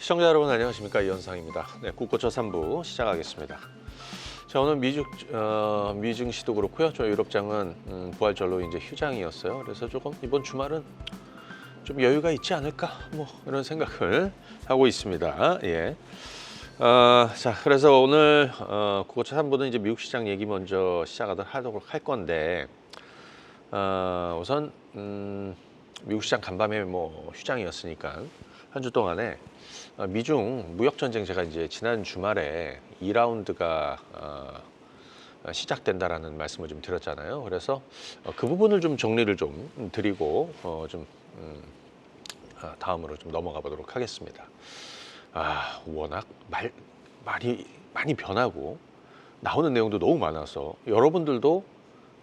시청자 여러분 안녕하십니까, 이현상입니다. 네, 국고처 3부 시작하겠습니다. 자, 오늘 미증시도 그렇고요. 저희 유럽장은 부활절로 이제 휴장이었어요. 그래서 조금 이번 주말은 좀 여유가 있지 않을까, 뭐 이런 생각을 하고 있습니다. 예. 자, 그래서 오늘 국고처 3부는 이제 미국 시장 얘기 먼저 하도록 할 건데, 우선 미국 시장 간밤에 뭐 휴장이었으니까 한 주 동안에 미중 무역 전쟁, 제가 이제 지난 주말에 2라운드가 시작된다라는 말씀을 좀 드렸잖아요. 그래서 그 부분을 좀 정리를 좀 드리고 다음으로 좀 넘어가 보도록 하겠습니다. 워낙 말이 많이 변하고 나오는 내용도 너무 많아서 여러분들도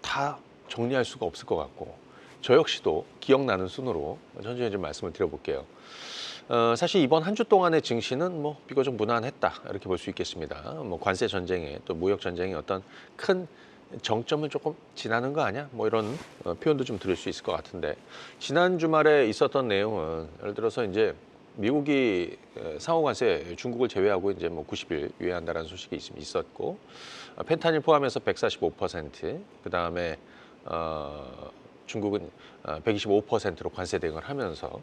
다 정리할 수가 없을 것 같고, 저 역시도 기억나는 순으로 천천히 좀 말씀을 드려볼게요. 사실 이번 한 주 동안의 증시는 뭐 비교적 무난했다, 이렇게 볼 수 있겠습니다. 뭐 관세 전쟁에 또 무역 전쟁의 어떤 큰 정점을 조금 지나는 거 아니야? 뭐 이런 표현도 좀 들을 수 있을 것 같은데, 지난 주말에 있었던 내용은 예를 들어서 이제 미국이 상호 관세 중국을 제외하고 이제 뭐 90일 유예한다라는 소식이 있었고, 펜타닐 포함해서 145%, 그 다음에 중국은 125%로 관세 대응을 하면서,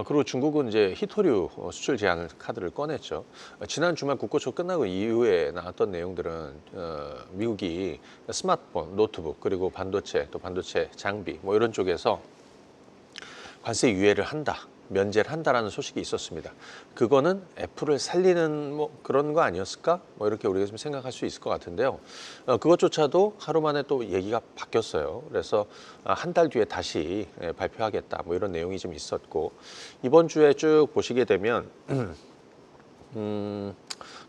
그리고 중국은 이제 히토류 수출 제한 카드를 꺼냈죠. 지난 주말 국고초 끝나고 이후에 나왔던 내용들은 미국이 스마트폰, 노트북, 그리고 반도체, 또 반도체 장비 뭐 이런 쪽에서 관세 유예를 한다, 면제를 한다라는 소식이 있었습니다. 그거는 애플을 살리는 뭐 그런 거 아니었을까? 뭐 이렇게 우리가 좀 생각할 수 있을 것 같은데요. 그것조차도 하루 만에 또 얘기가 바뀌었어요. 그래서 한 달 뒤에 다시 발표하겠다, 뭐 이런 내용이 좀 있었고, 이번 주에 쭉 보시게 되면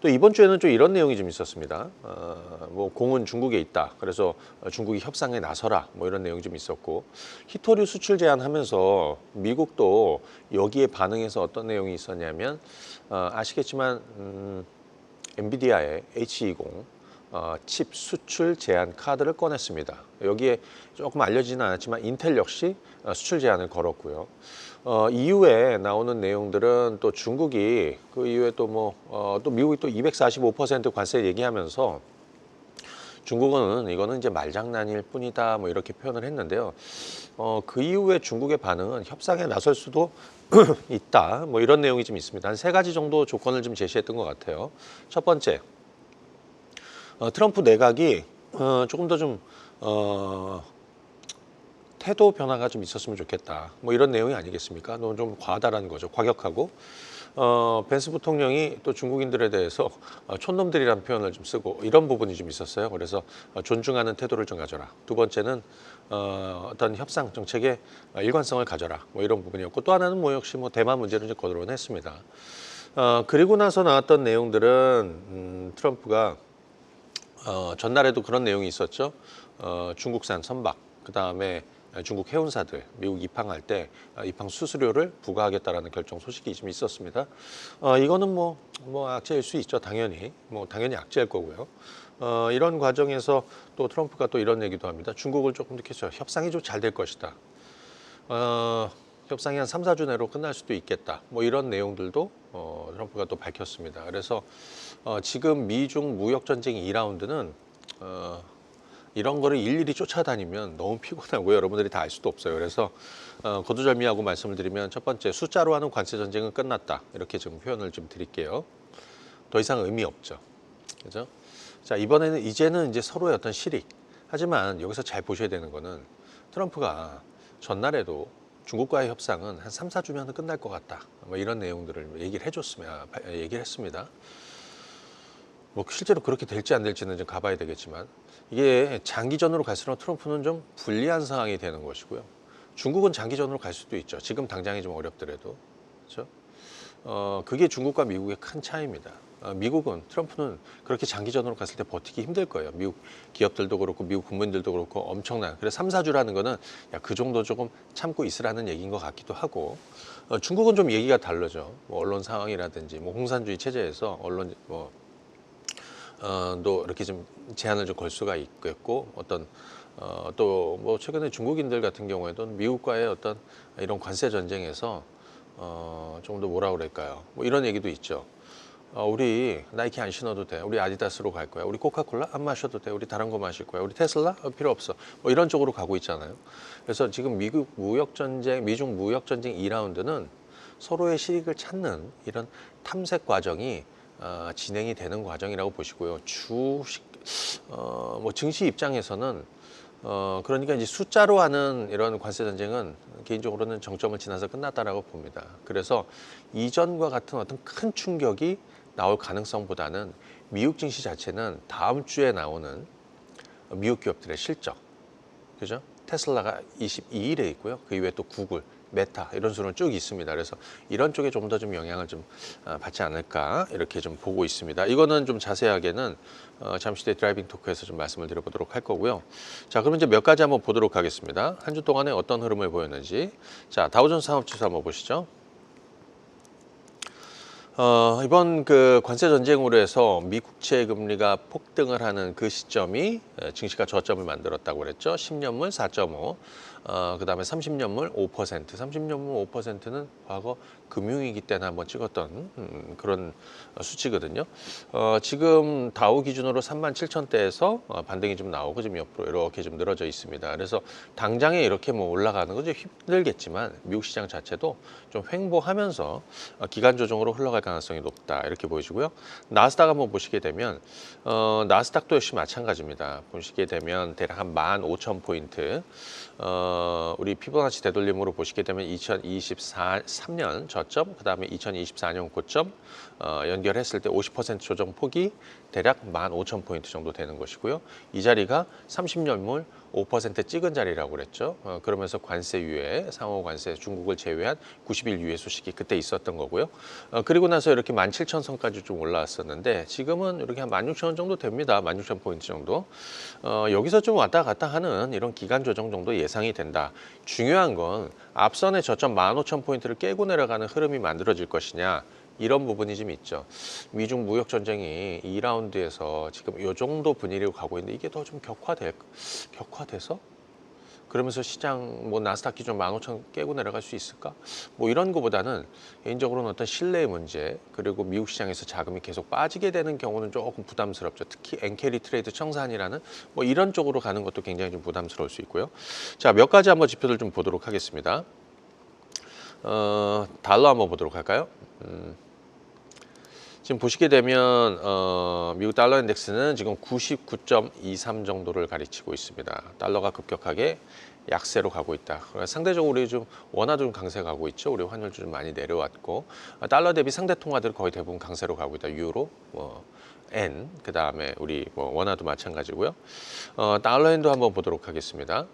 또 이번 주에는 좀 이런 내용이 좀 있었습니다. 뭐 공은 중국에 있다, 그래서 중국이 협상에 나서라, 뭐 이런 내용이 좀 있었고, 히토류 수출 제한하면서 미국도 여기에 반응해서 어떤 내용이 있었냐면, 아시겠지만 엔비디아의 H20 칩 수출 제한 카드를 꺼냈습니다. 여기에 조금 알려지지는 않았지만 인텔 역시 수출 제한을 걸었고요. 이후에 나오는 내용들은 또 중국이 그 이후에 또 미국이 또 245% 관세 얘기하면서 중국은 이거는 이제 말장난일 뿐이다, 뭐 이렇게 표현을 했는데요. 그 이후에 중국의 반응은 협상에 나설 수도 있다, 뭐 이런 내용이 좀 있습니다. 한 3가지 정도 조건을 좀 제시했던 것 같아요. 첫 번째, 트럼프 내각이 조금 더 좀 태도 변화가 좀 있었으면 좋겠다, 뭐 이런 내용이 아니겠습니까? 너무 좀 과하다라는 거죠. 과격하고, 벤스 부통령이 또 중국인들에 대해서 촌놈들이라는 표현을 좀 쓰고, 이런 부분이 좀 있었어요. 그래서 존중하는 태도를 좀 가져라. 두 번째는 어떤 협상 정책의 일관성을 가져라, 뭐 이런 부분이었고, 또 하나는 뭐 역시 뭐 대만 문제를 이제 거론했습니다. 그리고 나서 나왔던 내용들은 트럼프가 전날에도 그런 내용이 있었죠. 중국산 선박, 그 다음에 중국 해운사들 미국 입항할 때 입항 수수료를 부과하겠다라는 결정 소식이 좀 있었습니다. 이거는 뭐 악재일 수 있죠. 당연히 악재일 거고요. 이런 과정에서 또 트럼프가 또 이런 얘기도 합니다. 중국을 조금 이렇게 협상이 좀 잘 될 것이다. 협상이 한 3, 4주 내로 끝날 수도 있겠다, 뭐 이런 내용들도 트럼프가 또 밝혔습니다. 그래서 지금 미중 무역 전쟁 2라운드는 이런 거를 일일이 쫓아다니면 너무 피곤하고요. 여러분들이 다 알 수도 없어요. 그래서 거두절미하고 말씀을 드리면, 첫 번째, 숫자로 하는 관세 전쟁은 끝났다, 이렇게 좀 표현을 좀 드릴게요. 더 이상 의미 없죠. 그죠? 자, 이번에는 이제는 이제 서로의 어떤 실익. 하지만 여기서 잘 보셔야 되는 거는, 트럼프가 전날에도 중국과의 협상은 한 3, 4주면 끝날 것 같다, 뭐 이런 내용들을 얘기를 했습니다. 뭐 실제로 그렇게 될지 안 될지는 좀 가봐야 되겠지만, 이게 장기전으로 갈수록 트럼프는 좀 불리한 상황이 되는 것이고요. 중국은 장기전으로 갈 수도 있죠. 지금 당장이 좀 어렵더라도. 그렇죠? 그게 중국과 미국의 큰 차이입니다. 트럼프는 그렇게 장기전으로 갔을 때 버티기 힘들 거예요. 미국 기업들도 그렇고 미국 국민들도 그렇고 엄청난. 그래서 3, 4주라는 거는 그 정도 조금 참고 있으라는 얘기인 것 같기도 하고, 중국은 좀 얘기가 다르죠. 뭐 언론 상황이라든지 뭐 공산주의 체제에서 언론 또 이렇게 좀 제한을 좀 걸 수가 있겠고, 어떤 또 뭐 최근에 중국인들 같은 경우에도 미국과의 어떤 이런 관세 전쟁에서 좀 더 뭐라 그럴까요? 뭐 이런 얘기도 있죠. 우리 나이키 안 신어도 돼. 우리 아디다스로 갈 거야. 우리 코카콜라 안 마셔도 돼. 우리 다른 거 마실 거야. 우리 테슬라 필요 없어. 뭐 이런 쪽으로 가고 있잖아요. 그래서 지금 미국 무역 전쟁, 미중 무역 전쟁 2라운드는 서로의 실익을 찾는 이런 탐색 과정이 진행이 되는 과정이라고 보시고요. 뭐 증시 입장에서는 그러니까 이제 숫자로 하는 이런 관세 전쟁은 개인적으로는 정점을 지나서 끝났다라고 봅니다. 그래서 이전과 같은 어떤 큰 충격이 나올 가능성보다는 미국 증시 자체는 다음 주에 나오는 미국 기업들의 실적, 그죠? 테슬라가 22일에 있고요. 그 이후에 또 구글, 메타 이런 순으로 쭉 있습니다. 그래서 이런 쪽에 좀 더 좀 영향을 좀 받지 않을까 이렇게 좀 보고 있습니다. 이거는 좀 자세하게는 잠시 뒤에 드라이빙 토크에서 좀 말씀을 드려보도록 할 거고요. 자, 그럼 이제 몇 가지 한번 보도록 하겠습니다. 한 주 동안에 어떤 흐름을 보였는지. 자, 다우존스 산업지수 한번 보시죠. 이번 그 관세 전쟁으로 해서 미 국채 금리가 폭등을 하는 그 시점이 증시가 저점을 만들었다고 그랬죠. 10년물 4.5, 그다음에 30년물 5%, 30년물 5%는 과거 금융위기 때나 한번 찍었던 그런 수치거든요. 지금 다우 기준으로 37,000대에서 반등이 좀 나오고 좀 옆으로 이렇게 좀 늘어져 있습니다. 그래서 당장에 이렇게 뭐 올라가는 건 좀 힘들겠지만 미국 시장 자체도 좀 횡보하면서 기간 조정으로 흘러갈 가능성이 높다 이렇게 보여지고요. 나스닥 한번 보시게 되면 나스닥도 역시 마찬가지입니다. 보시게 되면 대략 한 15,000포인트 우리 피보나치 되돌림으로 보시게 되면 2023년 저점, 그 다음에 2024년 고점 연결했을 때 50% 조정 폭이 대략 15,000포인트 정도 되는 것이고요. 이 자리가 30년물 5% 찍은 자리라고 그랬죠. 그러면서 관세 유예, 상호 관세 중국을 제외한 90일 유예 소식이 그때 있었던 거고요. 그리고 나서 이렇게 17,000선까지 좀 올라왔었는데 지금은 이렇게 한 16,000원 정도 됩니다. 16,000포인트 정도. 여기서 좀 왔다 갔다 하는 이런 기간 조정 정도 예상이 된다. 중요한 건 앞선의 저점 15,000포인트를 깨고 내려가는 흐름이 만들어질 것이냐. 이런 부분이 좀 있죠. 미중 무역 전쟁이 2라운드에서 지금 이 정도 분위기로 가고 있는데 이게 더 좀 격화돼서 그러면서 시장 뭐 나스닥 기준 15,000 깨고 내려갈 수 있을까? 뭐 이런 거보다는 개인적으로는 어떤 신뢰의 문제 그리고 미국 시장에서 자금이 계속 빠지게 되는 경우는 조금 부담스럽죠. 특히 엔캐리 트레이드 청산이라는 뭐 이런 쪽으로 가는 것도 굉장히 좀 부담스러울 수 있고요. 자, 몇 가지 한번 지표들 좀 보도록 하겠습니다. 달러 한번 보도록 할까요? 지금 보시게 되면 미국 달러 인덱스는 지금 99.23 정도를 가리키고 있습니다. 달러가 급격하게 약세로 가고 있다. 상대적으로 우리 좀 원화도 좀 강세 가고 있죠. 우리 환율도 좀 많이 내려왔고 달러 대비 상대 통화들 거의 대부분 강세로 가고 있다. 유로, 엔, 그 다음에 우리 원화도 마찬가지고요. 달러엔도 한번 보도록 하겠습니다.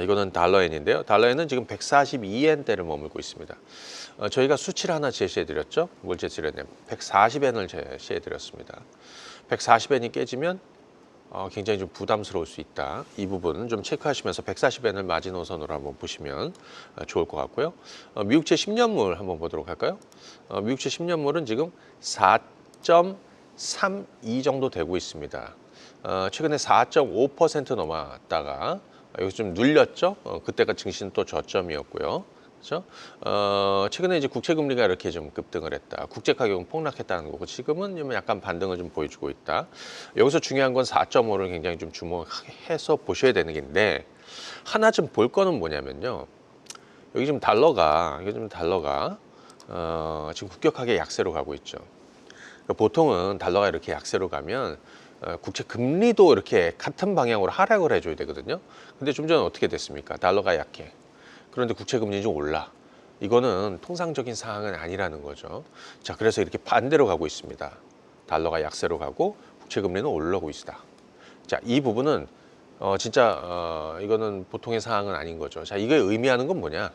이거는 달러엔인데요. 달러엔은 지금 142엔대를 머물고 있습니다. 저희가 수치를 하나 제시해드렸죠. 뭘 제시했냐면 140엔을 제시해드렸습니다. 140엔이 깨지면 굉장히 좀 부담스러울 수 있다. 이 부분 좀 체크하시면서 140엔을 마지노선으로 한번 보시면 좋을 것 같고요. 미국채 10년물 한번 보도록 할까요? 미국채 10년물은 지금 4.32 정도 되고 있습니다. 최근에 4.5% 넘어갔다가 여기서 좀 눌렸죠. 그때가 증시는 또 저점이었고요. 그렇죠? 최근에 이제 국채 금리가 이렇게 좀 급등을 했다. 국제 가격은 폭락했다는 거고 지금은 좀 약간 반등을 좀 보여주고 있다. 여기서 중요한 건 4.5를 굉장히 좀 주목해서 보셔야 되는 게인데 하나 좀 볼 거는 뭐냐면요. 여기 지금 달러가 지금 급격하게 약세로 가고 있죠. 그러니까 보통은 달러가 이렇게 약세로 가면 국채 금리도 이렇게 같은 방향으로 하락을 해줘야 되거든요. 근데 좀 전에 어떻게 됐습니까? 달러가 약해. 그런데 국채 금리 좀 올라. 이거는 통상적인 상황은 아니라는 거죠. 자, 그래서 이렇게 반대로 가고 있습니다. 달러가 약세로 가고 국채 금리는 올라오고 있다. 자, 이 부분은 진짜 이거는 보통의 상황은 아닌 거죠. 자, 이게 의미하는 건 뭐냐?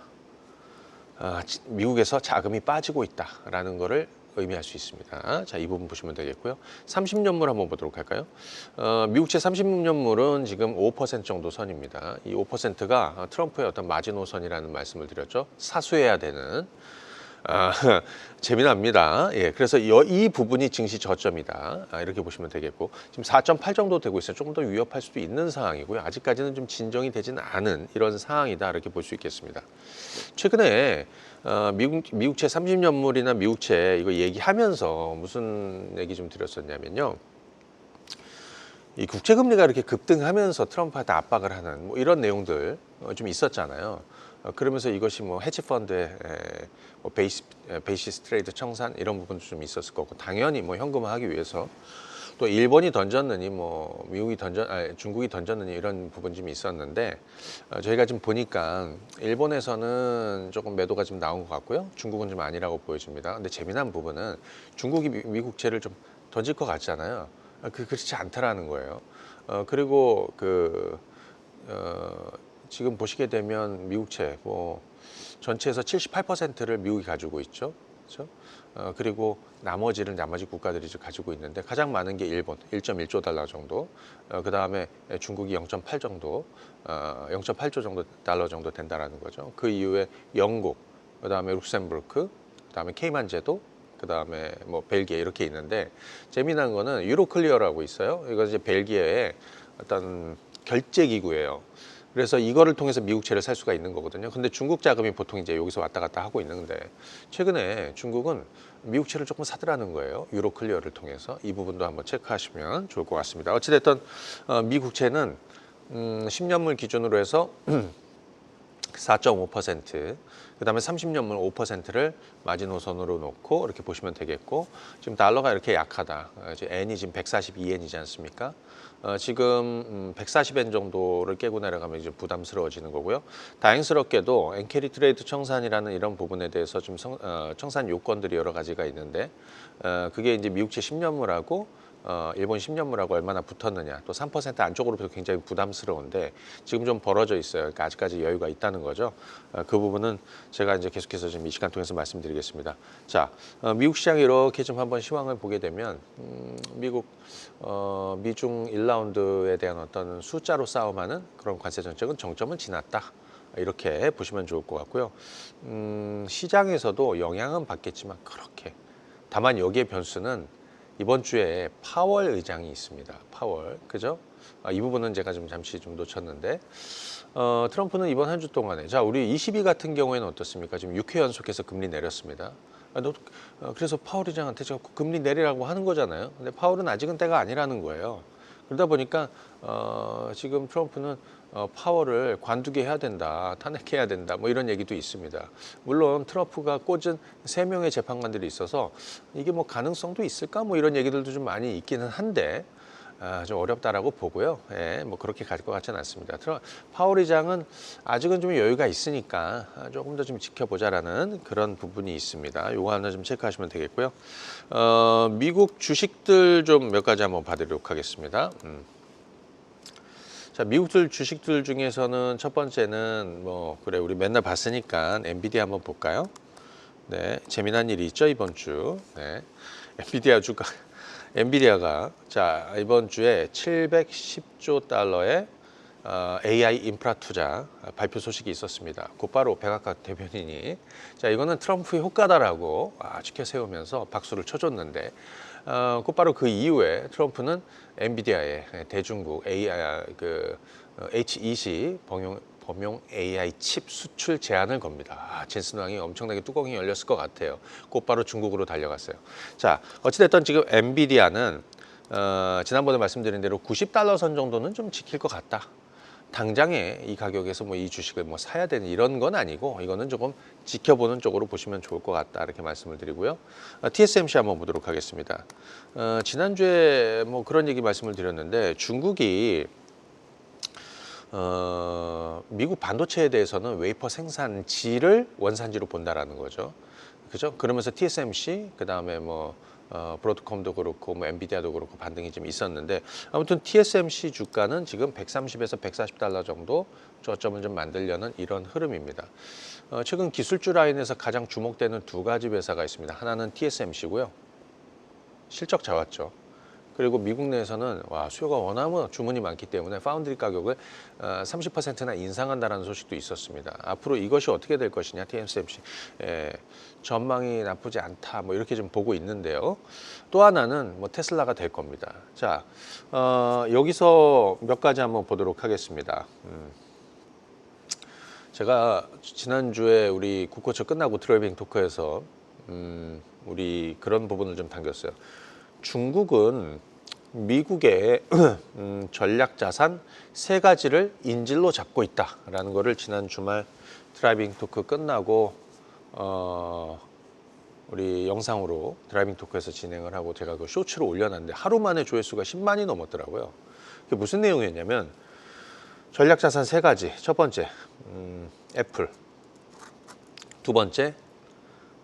미국에서 자금이 빠지고 있다라는 거를 의미할 수 있습니다. 자, 이 부분 보시면 되겠고요. 30년물 한번 보도록 할까요? 미국채 30년물은 지금 5% 정도 선입니다. 이 5%가 트럼프의 어떤 마지노선이라는 말씀을 드렸죠. 사수해야 되는. 아, 재미납니다. 예, 그래서 이 부분이 증시 저점이다. 이렇게 보시면 되겠고, 지금 4.8 정도 되고 있어요. 조금 더 위협할 수도 있는 상황이고요. 아직까지는 좀 진정이 되지는 않은 이런 상황이다. 이렇게 볼 수 있겠습니다. 최근에 미국채 30년물이나 미국채 이거 얘기하면서 무슨 얘기 좀 드렸었냐면요. 이 국채금리가 이렇게 급등하면서 트럼프한테 압박을 하는 뭐 이런 내용들 좀 있었잖아요. 그러면서 이것이 뭐 헤지펀드의 뭐 베이시스 트레이드 청산 이런 부분도 좀 있었을 거고, 당연히 뭐 현금화하기 위해서 또 일본이 던졌느니 뭐 중국이 던졌느니 이런 부분 좀 있었는데, 저희가 지금 보니까 일본에서는 조금 매도가 좀 나온 것 같고요. 중국은 좀 아니라고 보여집니다. 근데 재미난 부분은 중국이 미국채를 좀 던질 것 같잖아요. 그렇지 않다라는 거예요. 그리고 지금 보시게 되면 미국채 뭐 전체에서 78%를 미국이 가지고 있죠. 그렇죠? 그리고 나머지 국가들이 가지고 있는데, 가장 많은 게 일본 1.1조 달러 정도, 그 다음에 중국이 0.8 정도, 0.8조 정도 달러 정도 된다라는 거죠. 그 이후에 영국, 그 다음에 룩셈부르크, 그 다음에 케이만 제도, 그 다음에 뭐 벨기에 이렇게 있는데, 재미난 거는 유로클리어라고 있어요. 이거 이제 벨기에의 어떤 결제 기구예요. 그래서 이거를 통해서 미국채를 살 수가 있는 거거든요. 근데 중국 자금이 보통 이제 여기서 왔다 갔다 하고 있는데, 최근에 중국은 미국채를 조금 사더라는 거예요. 유로클리어를 통해서. 이 부분도 한번 체크하시면 좋을 것 같습니다. 어찌됐든 미국채는 10년물 기준으로 해서 4.5%, 그 다음에 30년물 5%를 마지노선으로 놓고 이렇게 보시면 되겠고, 지금 달러가 이렇게 약하다. 이제 엔이 지금 142엔이지 않습니까? 지금 140엔 정도를 깨고 내려가면 이제 부담스러워지는 거고요. 다행스럽게도 엔캐리 트레이드 청산이라는 이런 부분에 대해서 좀 청산 요건들이 여러 가지가 있는데, 그게 이제 미국채 10년물하고 일본 10년물하고 얼마나 붙었느냐, 또 3% 안쪽으로도 굉장히 부담스러운데 지금 좀 벌어져 있어요. 그러니까 아직까지 여유가 있다는 거죠. 그 부분은 제가 이제 계속해서 좀 이 시간 통해서 말씀드리겠습니다. 자, 미국 시장이 이렇게 좀 한번 시황을 보게 되면 미국 미중 1라운드에 대한 어떤 숫자로 싸움하는 그런 관세 정책은 정점은 지났다. 이렇게 보시면 좋을 것 같고요. 시장에서도 영향은 받겠지만 그렇게, 다만 여기에 변수는 이번 주에 파월 의장이 있습니다. 파월, 그죠? 이 부분은 제가 좀 잠시 좀 놓쳤는데, 트럼프는 이번 한 주 동안에, 자, 우리 22 같은 경우에는 어떻습니까? 지금 6회 연속해서 금리 내렸습니다. 그래서 파월 의장한테 제가 금리 내리라고 하는 거잖아요. 근데 파월은 아직은 때가 아니라는 거예요. 그러다 보니까 지금 트럼프는 파월을 관두게 해야 된다, 탄핵해야 된다, 뭐 이런 얘기도 있습니다. 물론 트럼프가 꽂은 3명의 재판관들이 있어서 이게 뭐 가능성도 있을까, 뭐 이런 얘기들도 좀 많이 있기는 한데 좀 어렵다라고 보고요. 예, 뭐 그렇게 갈 것 같지는 않습니다. 파월 의장은 아직은 좀 여유가 있으니까 조금 더 좀 지켜보자라는 그런 부분이 있습니다. 요거 하나 좀 체크하시면 되겠고요. 미국 주식들 좀 몇 가지 한번 봐드리도록 하겠습니다. 자, 미국 주식들 중에서는 첫 번째는 뭐 그래 우리 맨날 봤으니까 엔비디아 한번 볼까요? 네, 재미난 일이 있죠 이번 주. 네, 엔비디아가 자 이번 주에 710조 달러의 AI 인프라 투자 발표 소식이 있었습니다. 곧바로 백악관 대변인이 자 이거는 트럼프의 효과다라고 지켜 세우면서 박수를 쳐줬는데, 곧바로 그 이후에 트럼프는 엔비디아의 대중국 AI HEC 범용 AI 칩 수출 제한을 겁니다. 젠슨 왕이 엄청나게 뚜껑이 열렸을 것 같아요. 곧바로 중국으로 달려갔어요. 자, 어찌됐든 지금 엔비디아는 지난번에 말씀드린 대로 90달러 선 정도는 좀 지킬 것 같다. 당장에 이 가격에서 뭐 이 주식을 뭐 사야 되는 이런 건 아니고, 이거는 조금 지켜보는 쪽으로 보시면 좋을 것 같다, 이렇게 말씀을 드리고요. TSMC 한번 보도록 하겠습니다. 지난주에 뭐 그런 얘기 말씀을 드렸는데, 중국이 미국 반도체에 대해서는 웨이퍼 생산지를 원산지로 본다라는 거죠. 그죠? 그러면서 TSMC, 그 다음에 뭐 브로드컴도 그렇고 뭐 엔비디아도 그렇고 반등이 좀 있었는데, 아무튼 TSMC 주가는 지금 130에서 140달러 정도 저점을 좀 만들려는 이런 흐름입니다. 최근 기술주 라인에서 가장 주목되는 두 가지 회사가 있습니다. 하나는 TSMC고요. 실적 좋았죠. 그리고 미국 내에서는 수요가 워낙 주문이 많기 때문에 파운드리 가격을 30%나 인상한다는 소식도 있었습니다. 앞으로 이것이 어떻게 될 것이냐, TSMC 전망이 나쁘지 않다, 뭐 이렇게 좀 보고 있는데요. 또 하나는 뭐 테슬라가 될 겁니다. 자, 여기서 몇 가지 한번 보도록 하겠습니다. 제가 지난주에 우리 국고처 끝나고 드라이빙 토크에서 우리 그런 부분을 좀 당겼어요. 중국은 미국의 전략 자산 세 가지를 인질로 잡고 있다라는 거를 지난 주말 드라이빙 토크 끝나고 우리 영상으로 드라이빙 토크에서 진행을 하고 제가 그 쇼츠로 올려놨는데 하루 만에 조회수가 10만이 넘었더라고요. 그게 무슨 내용이었냐면 전략 자산 세 가지. 첫 번째 애플, 두 번째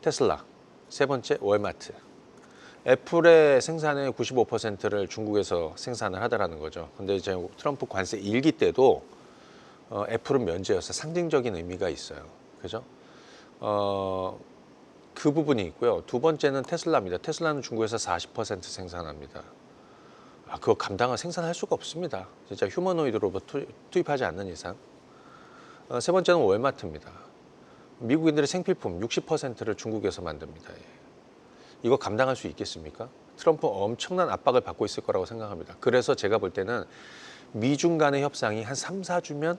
테슬라, 세 번째 월마트. 애플의 생산의 95%를 중국에서 생산을 하더라는 거죠. 근데 이제 트럼프 관세 1기 때도 애플은 면제여서 상징적인 의미가 있어요. 그죠? 그 부분이 있고요. 두 번째는 테슬라입니다. 테슬라는 중국에서 40% 생산합니다. 그거 감당을 생산할 수가 없습니다. 진짜 휴머노이드 로봇 투입하지 않는 이상. 세 번째는 월마트입니다. 미국인들의 생필품 60%를 중국에서 만듭니다. 이거 감당할 수 있겠습니까? 트럼프 엄청난 압박을 받고 있을 거라고 생각합니다. 그래서 제가 볼 때는 미중 간의 협상이 한 3, 4주면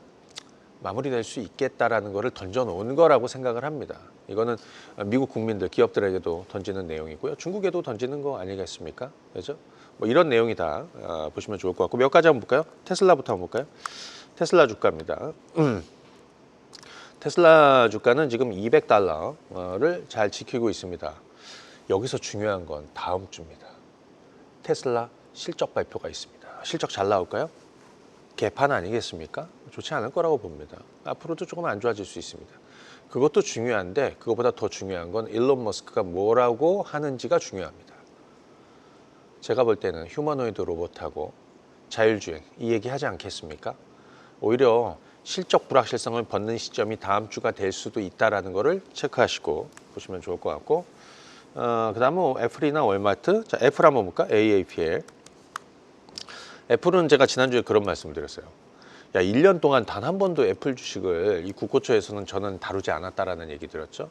마무리될 수 있겠다라는 거를 던져놓은 거라고 생각을 합니다. 이거는 미국 국민들, 기업들에게도 던지는 내용이고요. 중국에도 던지는 거 아니겠습니까? 그죠? 뭐 이런 내용이다 보시면 좋을 것 같고 몇 가지 한번 볼까요? 테슬라부터 한번 볼까요? 테슬라 주가입니다. 테슬라 주가는 지금 200달러를 잘 지키고 있습니다. 여기서 중요한 건 다음 주입니다. 테슬라 실적 발표가 있습니다. 실적 잘 나올까요? 개판 아니겠습니까? 좋지 않을 거라고 봅니다. 앞으로도 조금 안 좋아질 수 있습니다. 그것도 중요한데 그것보다 더 중요한 건 일론 머스크가 뭐라고 하는지가 중요합니다. 제가 볼 때는 휴머노이드 로봇하고 자율주행 이 얘기 하지 않겠습니까? 오히려 실적 불확실성을 벗는 시점이 다음 주가 될 수도 있다는 거를 체크하시고 보시면 좋을 것 같고 그 다음은 애플이나 월마트. 자, 애플 한번 볼까? AAPL. 애플은 제가 지난주에 그런 말씀을 드렸어요. 야, 1년 동안 단 한 번도 애플 주식을 이 국고처에서는 저는 다루지 않았다라는 얘기 드렸죠.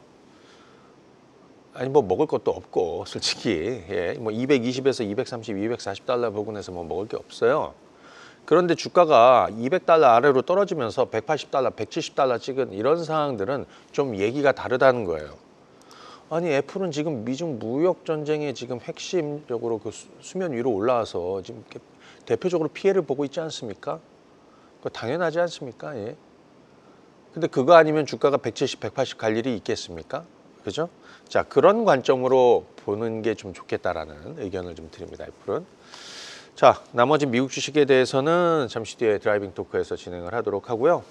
아니 뭐 먹을 것도 없고 솔직히 뭐 220에서 230, 240달러 부근에서 뭐 먹을 게 없어요. 그런데 주가가 200달러 아래로 떨어지면서 180달러, 170달러 찍은 이런 상황들은 좀 얘기가 다르다는 거예요. 아니 애플은 지금 미중 무역 전쟁에 지금 핵심적으로 그 수면 위로 올라와서 지금 대표적으로 피해를 보고 있지 않습니까? 그거 당연하지 않습니까? 예. 근데 그거 아니면 주가가 170, 180 갈 일이 있겠습니까? 그죠? 자, 그런 관점으로 보는 게 좀 좋겠다라는 의견을 좀 드립니다. 애플은. 자, 나머지 미국 주식에 대해서는 잠시 뒤에 드라이빙 토크에서 진행을 하도록 하고요.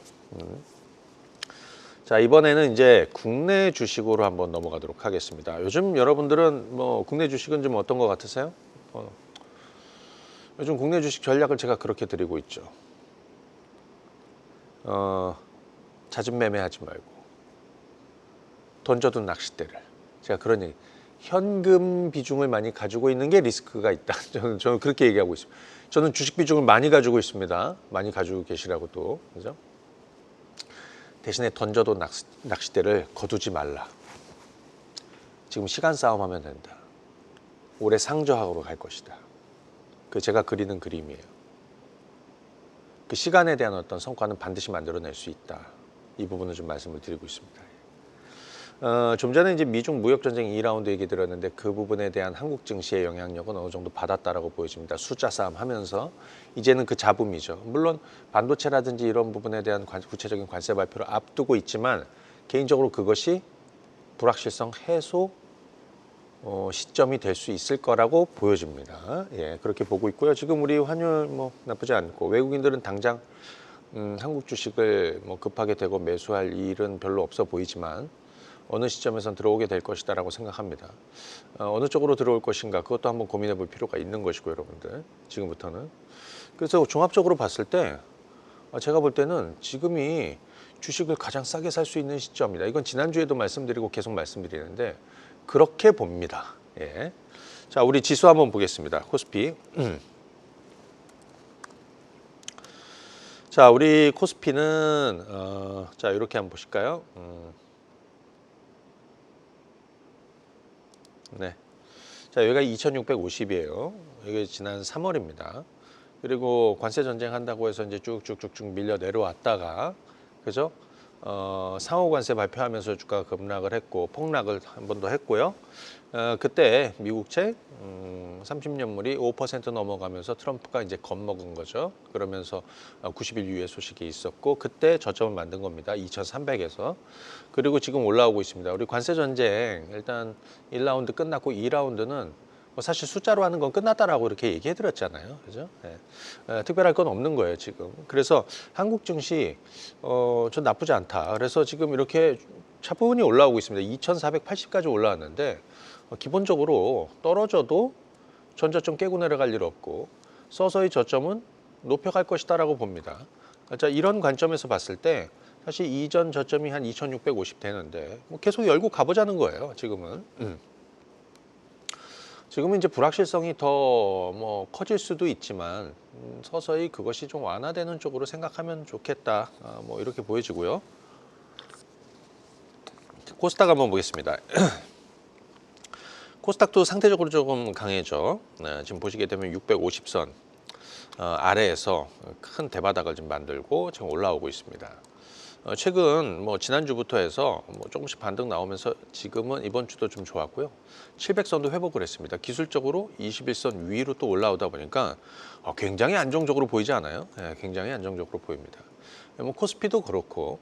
자, 이번에는 이제 국내 주식으로 한번 넘어가도록 하겠습니다. 요즘 여러분들은 뭐 국내 주식은 좀 어떤 것 같으세요? 요즘 국내 주식 전략을 제가 그렇게 드리고 있죠. 잦은 매매하지 말고 던져둔 낚싯대를 제가 그런 얘기 현금 비중을 많이 가지고 있는 게 리스크가 있다. 저는 그렇게 얘기하고 있습니다. 저는 주식 비중을 많이 가지고 있습니다. 많이 가지고 계시라고 또 그죠? 대신에 던져둔 낚싯대를 거두지 말라. 지금 시간 싸움하면 된다. 올해 상저하로 갈 것이다. 그 제가 그리는 그림이에요. 그 시간에 대한 어떤 성과는 반드시 만들어낼 수 있다. 이 부분을 좀 말씀을 드리고 있습니다. 좀 전에 이제 미중 무역 전쟁 2라운드 얘기 들었는데 그 부분에 대한 한국 증시의 영향력은 어느 정도 받았다라고 보여집니다. 숫자 싸움 하면서 이제는 그 잡음이죠. 물론 반도체라든지 이런 부분에 대한 구체적인 관세 발표를 앞두고 있지만 개인적으로 그것이 불확실성 해소 시점이 될 수 있을 거라고 보여집니다. 예, 그렇게 보고 있고요. 지금 우리 환율 뭐 나쁘지 않고 외국인들은 당장 한국 주식을 뭐 급하게 되고 매수할 일은 별로 없어 보이지만 어느 시점에선 들어오게 될 것이다라고 생각합니다. 어느 쪽으로 들어올 것인가 그것도 한번 고민해 볼 필요가 있는 것이고 여러분들 지금부터는. 그래서 종합적으로 봤을 때 제가 볼 때는 지금이 주식을 가장 싸게 살 수 있는 시점이다. 이건 지난주에도 말씀드리고 계속 말씀드리는데 그렇게 봅니다. 예. 자, 우리 지수 한번 보겠습니다. 코스피. 자, 우리 코스피는 자, 이렇게 한번 보실까요? 네. 자, 여기가 2650이에요. 이게 지난 3월입니다. 그리고 관세 전쟁 한다고 해서 이제 쭉쭉쭉쭉 밀려 내려왔다가, 그죠? 상호 관세 발표하면서 주가가 급락을 했고 폭락을 한 번 더 했고요. 그때 미국채 30년물이 5% 넘어가면서 트럼프가 이제 겁먹은 거죠. 그러면서 90일 유예 소식이 있었고 그때 저점을 만든 겁니다. 2300에서. 그리고 지금 올라오고 있습니다. 우리 관세 전쟁 일단 1라운드 끝났고 2라운드는 뭐 사실 숫자로 하는 건 끝났다라고 이렇게 얘기해 드렸잖아요. 그죠? 네. 특별할 건 없는 거예요, 지금. 그래서 한국 증시 전 나쁘지 않다. 그래서 지금 이렇게 차분히 올라오고 있습니다. 2480까지 올라왔는데 기본적으로 떨어져도 전저점 깨고 내려갈 일 없고 서서히 저점은 높여갈 것이다라고 봅니다. 자, 이런 관점에서 봤을 때 사실 이전 저점이 한 2650 되는데 뭐 계속 열고 가보자는 거예요, 지금은. 지금은 이제 불확실성이 더 뭐 커질 수도 있지만 서서히 그것이 좀 완화되는 쪽으로 생각하면 좋겠다. 뭐 이렇게 보여지고요. 코스닥 한번 보겠습니다. 코스닥도 상대적으로 조금 강해져. 지금 보시게 되면 650선 아래에서 큰 대바닥을 좀 만들고 지금 올라오고 있습니다. 최근 뭐 지난주부터 해서 뭐 조금씩 반등 나오면서 지금은 이번 주도 좀 좋았고요. 700선도 회복을 했습니다. 기술적으로 21선 위로 또 올라오다 보니까 굉장히 안정적으로 보이지 않아요? 네, 굉장히 안정적으로 보입니다. 뭐 코스피도 그렇고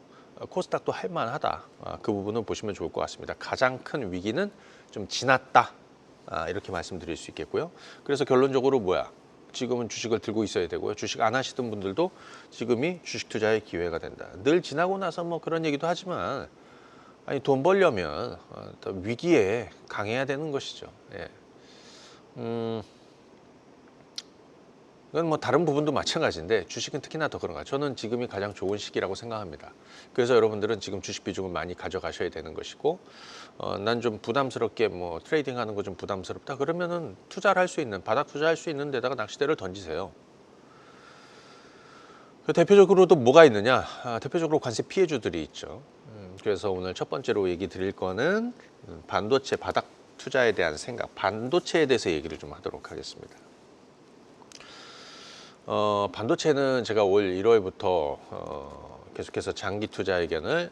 코스닥도 할만하다. 그 부분은 보시면 좋을 것 같습니다. 가장 큰 위기는 좀 지났다. 이렇게 말씀드릴 수 있겠고요. 그래서 결론적으로 뭐야? 지금은 주식을 들고 있어야 되고요. 주식 안 하시던 분들도 지금이 주식 투자의 기회가 된다. 늘 지나고 나서 뭐 그런 얘기도 하지만 아니 돈 벌려면 더 위기에 강해야 되는 것이죠. 예. 이건 뭐 다른 부분도 마찬가지인데 주식은 특히나 더 그런가. 저는 지금이 가장 좋은 시기라고 생각합니다. 그래서 여러분들은 지금 주식 비중을 많이 가져가셔야 되는 것이고, 난 좀 부담스럽게 뭐 트레이딩하는 거 좀 부담스럽다. 그러면은 투자를 할 수 있는 바닥 투자할 수 있는 데다가 낚싯대를 던지세요. 그 대표적으로도 뭐가 있느냐? 대표적으로 관세 피해주들이 있죠. 그래서 오늘 첫 번째로 얘기 드릴 거는 반도체 바닥 투자에 대한 생각, 반도체에 대해서 얘기를 좀 하도록 하겠습니다. 반도체는 제가 올 1월부터 계속해서 장기 투자 의견을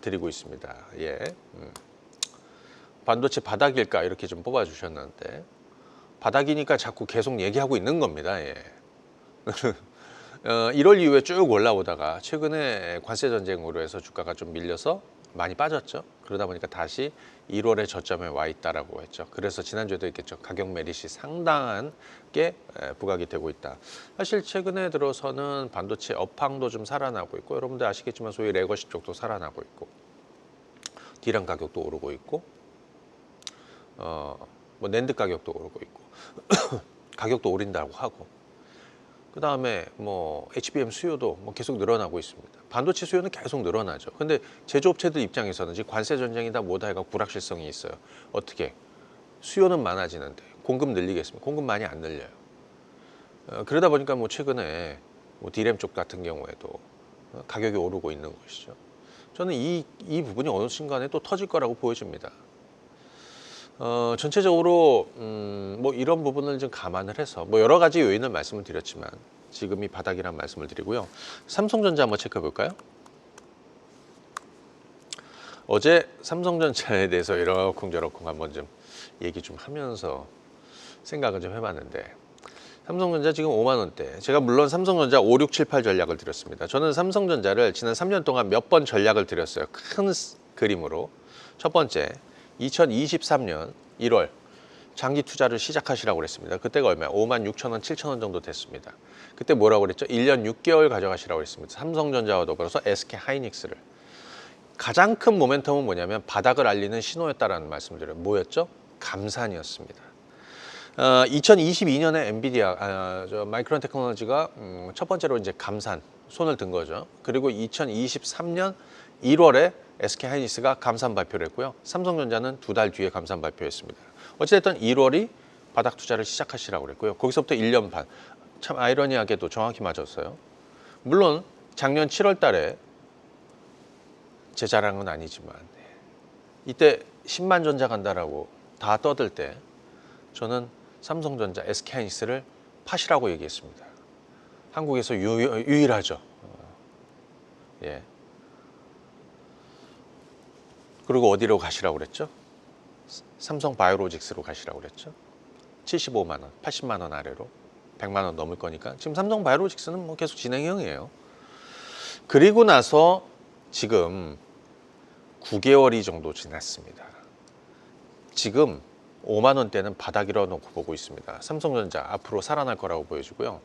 드리고 있습니다. 예. 반도체 바닥일까 이렇게 좀 뽑아주셨는데 바닥이니까 자꾸 계속 얘기하고 있는 겁니다. 예. 1월 이후에 쭉 올라오다가 최근에 관세 전쟁으로 해서 주가가 좀 밀려서 많이 빠졌죠. 그러다 보니까 다시 1월에 저점에 와 있다라고 했죠. 그래서 지난주에도 있겠죠. 가격 매릿이 상당한 게 부각이 되고 있다. 사실 최근에 들어서는 반도체 업황도 좀 살아나고 있고 여러분들 아시겠지만 소위 레거시 쪽도 살아나고 있고 D램 가격도 오르고 있고 뭐 낸드 가격도 오르고 있고 가격도 오른다고 하고 그 다음에 뭐 HBM 수요도 뭐 계속 늘어나고 있습니다. 반도체 수요는 계속 늘어나죠. 근데 제조업체들 입장에서는 지금 관세 전쟁이다 뭐다 해가 불확실성이 있어요. 어떻게 수요는 많아지는데 공급 늘리겠습니까? 공급 많이 안 늘려요. 그러다 보니까 뭐 최근에 뭐 D램 쪽 같은 경우에도 가격이 오르고 있는 것이죠. 저는 이 부분이 어느 순간에 또 터질 거라고 보여집니다. 전체적으로 뭐 이런 부분을 좀 감안을 해서 뭐 여러 가지 요인을 말씀을 드렸지만 지금이 바닥이란 말씀을 드리고요. 삼성전자 한번 체크해 볼까요? 어제 삼성전자에 대해서 이러쿵저러쿵 한번 좀 얘기 좀 하면서 생각을 좀 해봤는데 삼성전자 지금 5만 원대. 제가 물론 삼성전자 5, 6, 7, 8 전략을 드렸습니다. 저는 삼성전자를 지난 3년 동안 몇 번 전략을 드렸어요. 큰 그림으로. 첫 번째 2023년 1월 장기 투자를 시작하시라고 그랬습니다. 그때가 얼마야? 5만 6천 원, 7천 원 정도 됐습니다. 그때 뭐라고 그랬죠? 1년 6개월 가져가시라고 그랬습니다. 삼성전자와 더불어서 SK 하이닉스를. 가장 큰 모멘텀은 뭐냐면 바닥을 알리는 신호였다라는 말씀을 드려요. 뭐였죠? 감산이었습니다. 2022년에 엔비디아, 마이크론 테크놀로지가 첫 번째로 이제 감산 손을 든 거죠. 그리고 2023년 1월에 SK 하이닉스가 감산 발표를 했고요. 삼성전자는 2달 뒤에 감산 발표했습니다. 어찌됐든 1월이 바닥 투자를 시작하시라고 그랬고요. 거기서부터 1년 반. 참 아이러니하게도 정확히 맞았어요. 물론 작년 7월 달에 제 자랑은 아니지만 이때 10만 전자 간다라고 다 떠들 때 저는 삼성전자, SK하이닉스를 파시라고 얘기했습니다. 한국에서 유일하죠. 예. 그리고 어디로 가시라고 그랬죠? 삼성 바이오로직스로 가시라고 그랬죠. 75만 원, 80만 원 아래로 100만 원 넘을 거니까 지금 삼성 바이오로직스는 뭐 계속 진행형이에요. 그리고 나서 지금 9개월이 정도 지났습니다. 지금 5만 원대는 바닥이라 놓고 보고 있습니다. 삼성전자 앞으로 살아날 거라고 보여지고요.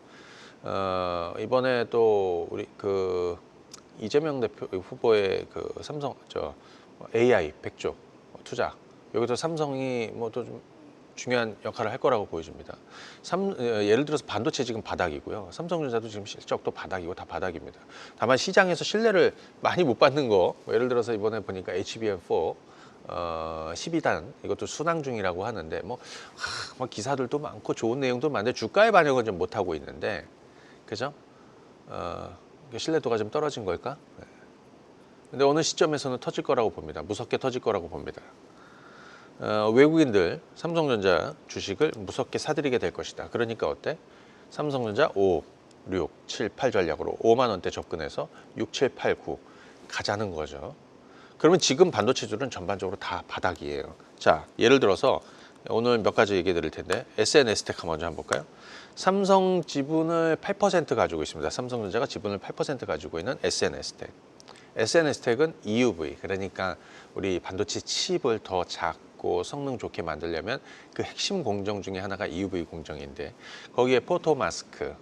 이번에 또 우리 그 이재명 대표 후보의 그 삼성 AI 100조 투자 여기서 삼성이 뭐 또 좀 중요한 역할을 할 거라고 보여집니다. 예를 들어서 반도체 지금 바닥이고요. 삼성전자도 지금 실적도 바닥이고 다 바닥입니다. 다만 시장에서 신뢰를 많이 못 받는 거 예를 들어서 이번에 보니까 HBM4 12단 이것도 순항 중이라고 하는데 뭐 기사들도 많고 좋은 내용도 많은데 주가의 반영은 좀 못하고 있는데 그죠? 신뢰도가 좀 떨어진 걸까? 네. 근데 어느 시점에서는 터질 거라고 봅니다. 무섭게 터질 거라고 봅니다. 외국인들 삼성전자 주식을 무섭게 사들이게 될 것이다. 그러니까 어때? 삼성전자 5, 6, 7, 8 전략으로 5만 원대 접근해서 6, 7, 8, 9 가자는 거죠. 그러면 지금 반도체들은 전반적으로 다 바닥이에요. 자, 예를 들어서 오늘 몇 가지 얘기 드릴 텐데 SNS텍 먼저 한번 볼까요? 삼성 지분을 8% 가지고 있습니다. 삼성전자가 지분을 8% 가지고 있는 SNS텍. SNS텍은 EUV, 그러니까 우리 반도체 칩을 더 작고 성능 좋게 만들려면 그 핵심 공정 중에 하나가 EUV 공정인데 거기에 포토 마스크의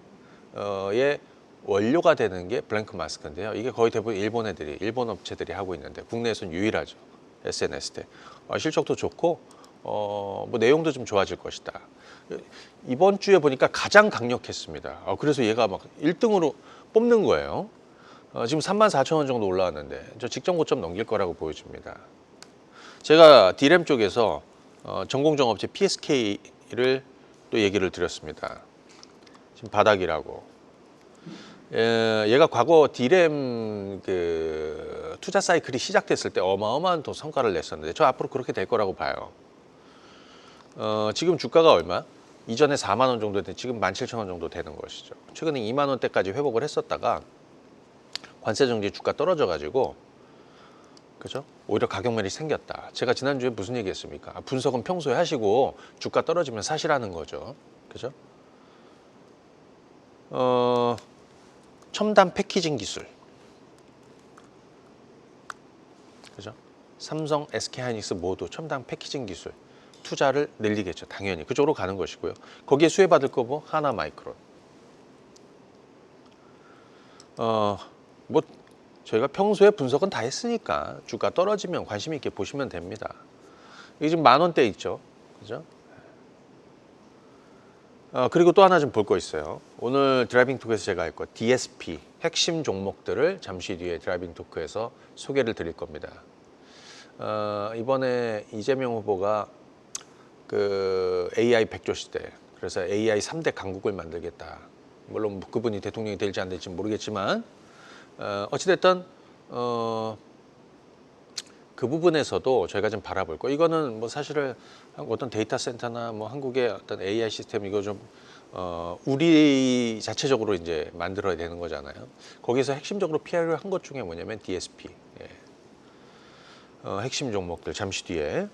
원료가 되는 게 블랭크 마스크인데요. 이게 거의 대부분 일본 업체들이 하고 있는데 국내에서는 유일하죠. SNS텍. 실적도 좋고 뭐 내용도 좀 좋아질 것이다. 이번 주에 보니까 가장 강력했습니다. 그래서 얘가 막 1등으로 뽑는 거예요. 지금 34,000원 정도 올라왔는데 저 직전 고점 넘길 거라고 보여집니다. 제가 D램 쪽에서 전공정업체 PSK를 또 얘기를 드렸습니다. 지금 바닥이라고. 얘가 과거 D램 그 투자 사이클이 시작됐을 때 어마어마한 또 성과를 냈었는데 저 앞으로 그렇게 될 거라고 봐요. 지금 주가가 얼마? 이전에 4만 원 정도 됐는데 지금 17,000원 정도 되는 것이죠. 최근에 2만 원대까지 회복을 했었다가 관세 정지 주가 떨어져 가지고 그죠? 오히려 가격면이 생겼다. 제가 지난주에 무슨 얘기했습니까? 분석은 평소에 하시고 주가 떨어지면 사시라는 거죠. 그죠? 첨단 패키징 기술. 그죠? 삼성, SK하이닉스 모두 첨단 패키징 기술 투자를 늘리겠죠. 당연히 그쪽으로 가는 것이고요. 거기에 수혜받을 거 뭐 하나마이크론. 뭐 저희가 평소에 분석은 다 했으니까 주가 떨어지면 관심 있게 보시면 됩니다. 이게 지금 10,000원대 있죠. 그죠? 그리고 또 하나 좀 볼 거 있어요. 오늘 드라이빙 토크에서 제가 할 거 DSP 핵심 종목들을 잠시 뒤에 드라이빙 토크에서 소개를 드릴 겁니다. 이번에 이재명 후보가 그 AI 100조 시대, 그래서 AI 3대 강국을 만들겠다. 물론 그분이 대통령이 될지 안 될지 모르겠지만 어찌됐든 그 부분에서도 저희가 좀 바라볼 거. 이거는 뭐 사실은 어떤 데이터 센터나 뭐 한국의 어떤 AI 시스템 이거 좀 우리 자체적으로 이제 만들어야 되는 거잖아요. 거기서 핵심적으로 PR을 한 것 중에 뭐냐면 DSP. 예. 핵심 종목들 잠시 뒤에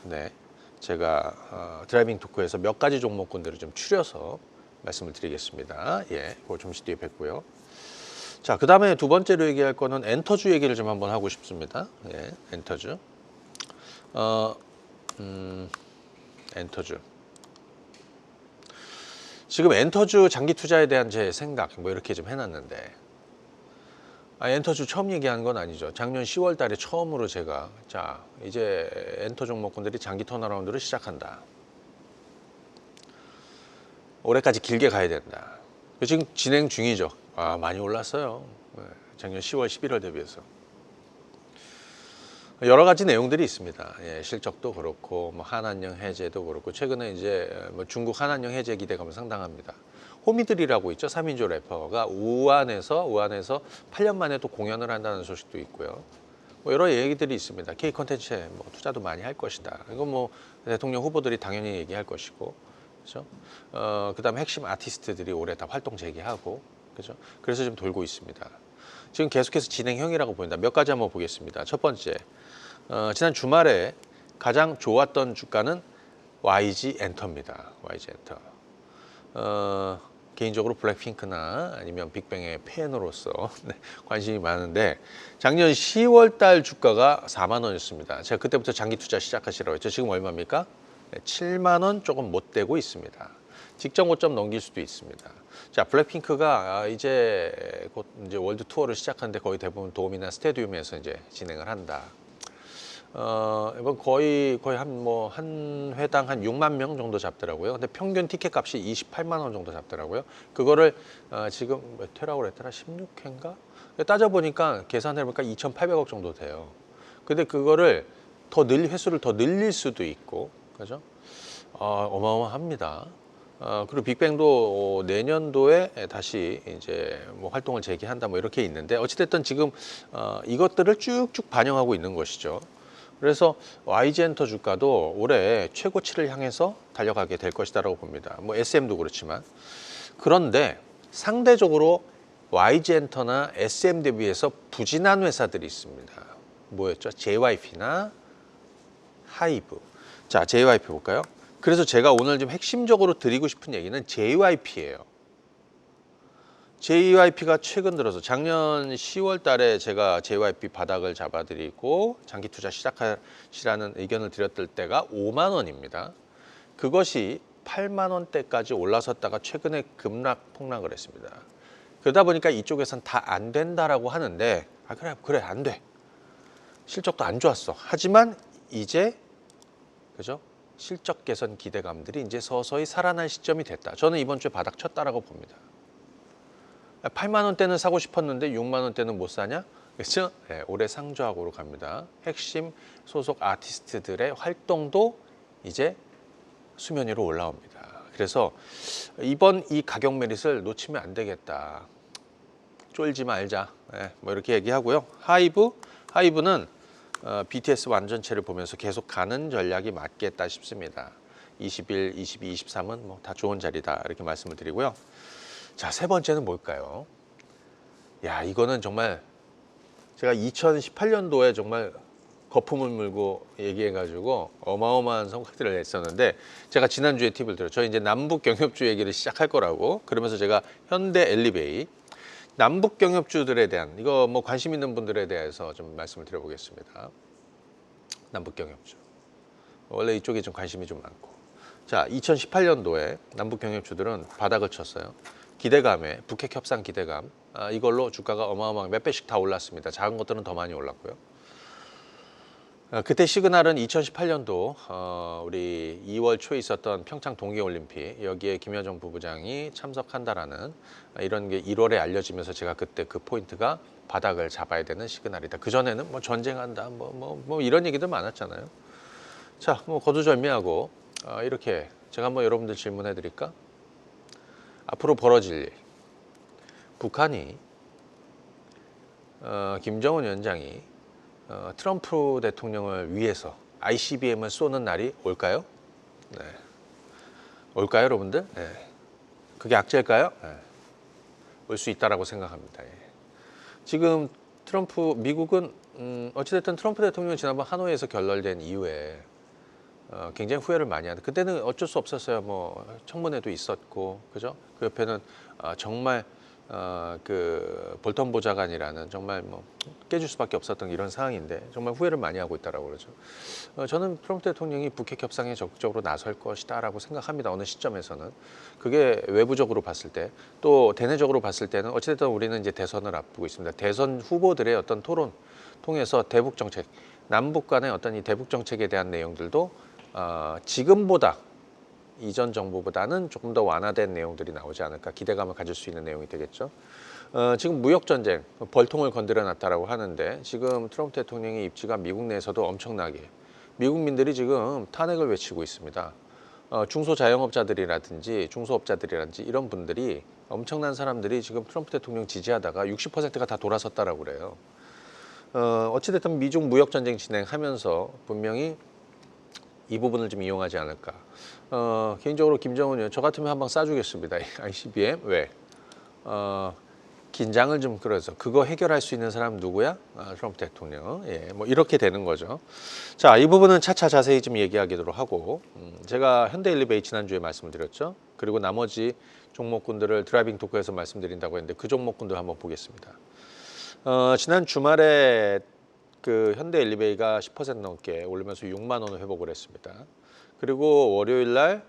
네. 제가 드라이빙 토크에서 몇 가지 종목군들을 좀 추려서 말씀을 드리겠습니다. 예, 그거 잠시 뒤에 뵙고요. 자, 그 다음에 두 번째로 얘기할 거는 엔터주 얘기를 좀 한번 하고 싶습니다. 예, 엔터주. 엔터주. 지금 엔터주 장기 투자에 대한 제 생각 뭐 이렇게 좀 해놨는데 엔터주 처음 얘기한 건 아니죠. 작년 10월 달에 처음으로 제가 자 이제 엔터 종목군들이 장기 턴어라운드를 시작한다. 올해까지 길게 가야 된다. 지금 진행 중이죠. 많이 올랐어요. 작년 10월, 11월 대비해서. 여러 가지 내용들이 있습니다. 예, 실적도 그렇고 뭐 한한령 해제도 그렇고 최근에 이제 뭐 중국 한한령 해제 기대감은 상당합니다. 호미들이라고 있죠. 3인조 래퍼가 우한에서 8년 만에 또 공연을 한다는 소식도 있고요. 뭐 여러 얘기들이 있습니다. K 콘텐츠에 뭐 투자도 많이 할 것이다. 이건 뭐 대통령 후보들이 당연히 얘기할 것이고, 그렇죠? 그다음에 핵심 아티스트들이 올해 다 활동 재개하고, 그렇죠? 그래서 좀 돌고 있습니다. 지금 계속해서 진행형이라고 보인다. 몇 가지 한번 보겠습니다. 첫 번째, 지난 주말에 가장 좋았던 주가는 YG 엔터입니다. YG 엔터. 개인적으로 블랙핑크나 아니면 빅뱅의 팬으로서 네, 관심이 많은데 작년 10월 달 주가가 4만 원이었습니다. 제가 그때부터 장기 투자 시작하시라고 했죠. 지금 얼마입니까? 네, 7만 원 조금 못 되고 있습니다. 직전 고점 넘길 수도 있습니다. 자, 블랙핑크가 이제 곧 이제 월드 투어를 시작하는데 거의 대부분 돔이나 스테디움에서 이제 진행을 한다. 이번 거의 한 회당 한 6만 명 정도 잡더라고요. 근데 평균 티켓 값이 28만 원 정도 잡더라고요. 그거를 지금 몇 회라고 그랬더라? 16회인가? 따져보니까 계산해보니까 2,800억 정도 돼요. 근데 그거를 횟수를 더 늘릴 수도 있고, 그죠? 어마어마합니다. 그리고 빅뱅도 내년도에 다시 이제 뭐 활동을 재개한다 뭐 이렇게 있는데 어찌됐든 지금 이것들을 쭉쭉 반영하고 있는 것이죠. 그래서 YG엔터 주가도 올해 최고치를 향해서 달려가게 될 것이다라고 봅니다. 뭐 SM도 그렇지만 그런데 상대적으로 YG엔터나 SM 대비해서 부진한 회사들이 있습니다. 뭐였죠? JYP나 하이브. 자, JYP 볼까요? 그래서 제가 오늘 좀 핵심적으로 드리고 싶은 얘기는 JYP예요. JYP가 최근 들어서 작년 10월 달에 제가 JYP 바닥을 잡아드리고 장기 투자 시작하시라는 의견을 드렸을 때가 5만 원입니다. 그것이 8만 원대까지 올라섰다가 최근에 급락 폭락을 했습니다. 그러다 보니까 이쪽에선 다 안 된다라고 하는데 그래 안 돼. 실적도 안 좋았어. 하지만 이제 그죠? 실적 개선 기대감들이 이제 서서히 살아날 시점이 됐다. 저는 이번 주에 바닥 쳤다라고 봅니다. 8만 원대는 사고 싶었는데 6만 원대는 못 사냐? 그렇죠? 네, 올해 상저하고로 갑니다. 핵심 소속 아티스트들의 활동도 이제 수면 위로 올라옵니다. 그래서 이번 이 가격 메릿을 놓치면 안 되겠다. 쫄지 말자. 네, 뭐 이렇게 얘기하고요. 하이브는 BTS 완전체를 보면서 계속 가는 전략이 맞겠다 싶습니다. 21, 22, 23은 뭐 다 좋은 자리다 이렇게 말씀을 드리고요. 자, 세 번째는 뭘까요? 야, 이거는 정말 제가 2018년도에 정말 거품을 물고 얘기해가지고 어마어마한 성과들을 냈었는데 제가 지난주에 팁을 드렸죠. 저희 이제 남북 경협주 얘기를 시작할 거라고 그러면서 제가 현대 엘리베이 남북 경협주들에 대한 이거 뭐 관심 있는 분들에 대해서 좀 말씀을 드려보겠습니다. 남북 경협주 원래 이쪽에 좀 관심이 좀 많고 자 2018년도에 남북 경협주들은 바닥을 쳤어요. 기대감에 북핵 협상 기대감 이걸로 주가가 어마어마하게 몇 배씩 다 올랐습니다. 작은 것들은 더 많이 올랐고요. 그때 시그널은 2018년도 우리 2월 초에 있었던 평창 동계올림픽 여기에 김여정 부부장이 참석한다라는 이런 게 1월에 알려지면서 제가 그때 그 포인트가 바닥을 잡아야 되는 시그널이다. 그 전에는 뭐 전쟁한다 뭐 이런 얘기들 많았잖아요. 자, 뭐 거두절미하고 이렇게 제가 한번 여러분들 질문해 드릴까? 앞으로 벌어질 일. 북한이 김정은 위원장이 트럼프 대통령을 위해서 ICBM을 쏘는 날이 올까요? 네. 올까요, 여러분들? 네. 그게 악재일까요? 네. 올 수 있다라고 생각합니다. 예. 지금 미국은 어찌됐든 트럼프 대통령이 지난번 하노이에서 결렬된 이후에 굉장히 후회를 많이 하는데 그때는 어쩔 수 없었어요. 뭐 청문회도 있었고, 그죠? 그 옆에는 정말 그 볼턴 보좌관이라는 정말 뭐 깨질 수밖에 없었던 이런 상황인데 정말 후회를 많이 하고 있다라고 그러죠. 저는 트럼프 대통령이 북핵 협상에 적극적으로 나설 것이다라고 생각합니다. 어느 시점에서는 그게 외부적으로 봤을 때 또 대내적으로 봤을 때는 어찌됐든 우리는 이제 대선을 앞두고 있습니다. 대선 후보들의 어떤 토론 통해서 대북 정책, 남북 간의 어떤 이 대북 정책에 대한 내용들도 지금보다 이전 정부보다는 조금 더 완화된 내용들이 나오지 않을까 기대감을 가질 수 있는 내용이 되겠죠. 지금 무역 전쟁 벌통을 건드려 놨다라고 하는데 지금 트럼프 대통령의 입지가 미국 내에서도 엄청나게 미국민들이 지금 탄핵을 외치고 있습니다. 중소자영업자들이라든지 중소업자들이라든지 이런 분들이 엄청난 사람들이 지금 트럼프 대통령 지지하다가 60%가 다 돌아섰다라고 그래요. 어찌됐든 미중 무역 전쟁 진행하면서 분명히 이 부분을 좀 이용하지 않을까. 개인적으로 김정은요, 저 같으면 한방 쏴주겠습니다. ICBM 왜? 긴장을 좀 끌어서 그거 해결할 수 있는 사람 누구야? 트럼프 대통령. 예, 뭐 이렇게 되는 거죠. 자, 이 부분은 차차 자세히 좀 얘기하기로 하고 제가 현대일리베이 지난주에 말씀을 드렸죠. 그리고 나머지 종목군들을 드라이빙 토크에서 말씀드린다고 했는데 그 종목군들 한번 보겠습니다. 지난 주말에 그 현대일리베이가 10% 넘게 오르면서 6만 원을 회복을 했습니다. 그리고 월요일 날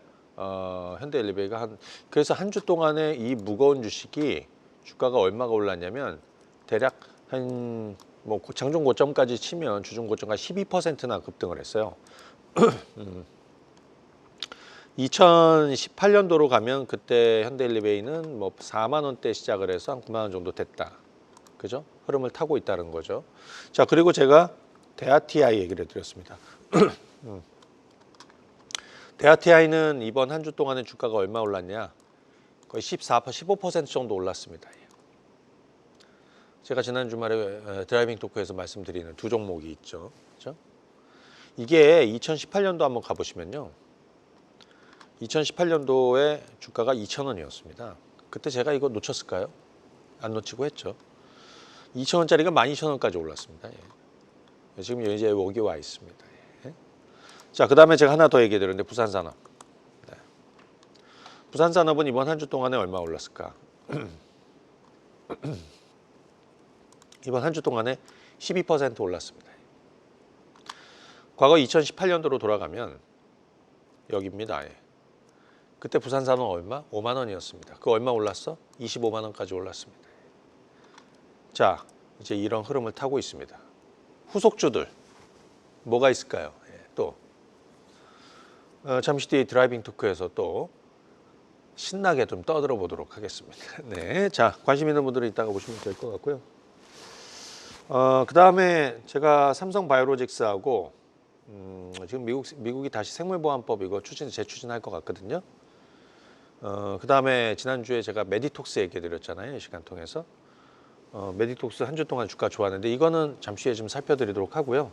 현대일리베이가 그래서 한 주 동안에 이 무거운 주식이 주가가 얼마가 올랐냐면 대략 한 뭐 장중 고점까지 치면 주중 고점까지 12%나 급등을 했어요. 2018년도로 가면 그때 현대일리베이는 뭐 4만 원대 시작을 해서 한 9만 원 정도 됐다. 그죠? 흐름을 타고 있다는 거죠. 자, 그리고 제가 대하TI 얘기를 드렸습니다. 대하TI는 이번 한 주 동안에 주가가 얼마 올랐냐? 거의 15% 정도 올랐습니다. 제가 지난 주말에 드라이빙 토크에서 말씀드리는 두 종목이 있죠. 그렇죠? 이게 2018년도 한번 가보시면요. 2018년도에 주가가 2,000원이었습니다. 그때 제가 이거 놓쳤을까요? 안 놓치고 했죠. 2,000원짜리가 12,000원까지 올랐습니다. 예. 지금 이제 여기 와 있습니다. 예. 자, 그 다음에 제가 하나 더 얘기 드렸는데 부산산업. 네. 부산산업은 이번 한 주 동안에 얼마 올랐을까? 이번 한 주 동안에 12% 올랐습니다. 과거 2018년도로 돌아가면 여기입니다. 예. 그때 부산산업 얼마? 5만 원이었습니다. 그 얼마 올랐어? 25만 원까지 올랐습니다. 자, 이제 이런 흐름을 타고 있습니다. 후속주들 뭐가 있을까요? 예, 또 잠시 뒤에 드라이빙 토크에서 또 신나게 좀 떠들어 보도록 하겠습니다. 네, 자, 관심 있는 분들은 이따가 보시면 될 것 같고요. 그 다음에 제가 삼성바이오로직스하고 지금 미국이 다시 생물보안법 이거 재추진할 것 같거든요. 그 다음에 지난주에 제가 메디톡스 얘기 드렸잖아요. 이 시간 통해서. 메디톡스 한 주 동안 주가 좋았는데 이거는 잠시 후에 좀 살펴드리도록 하고요.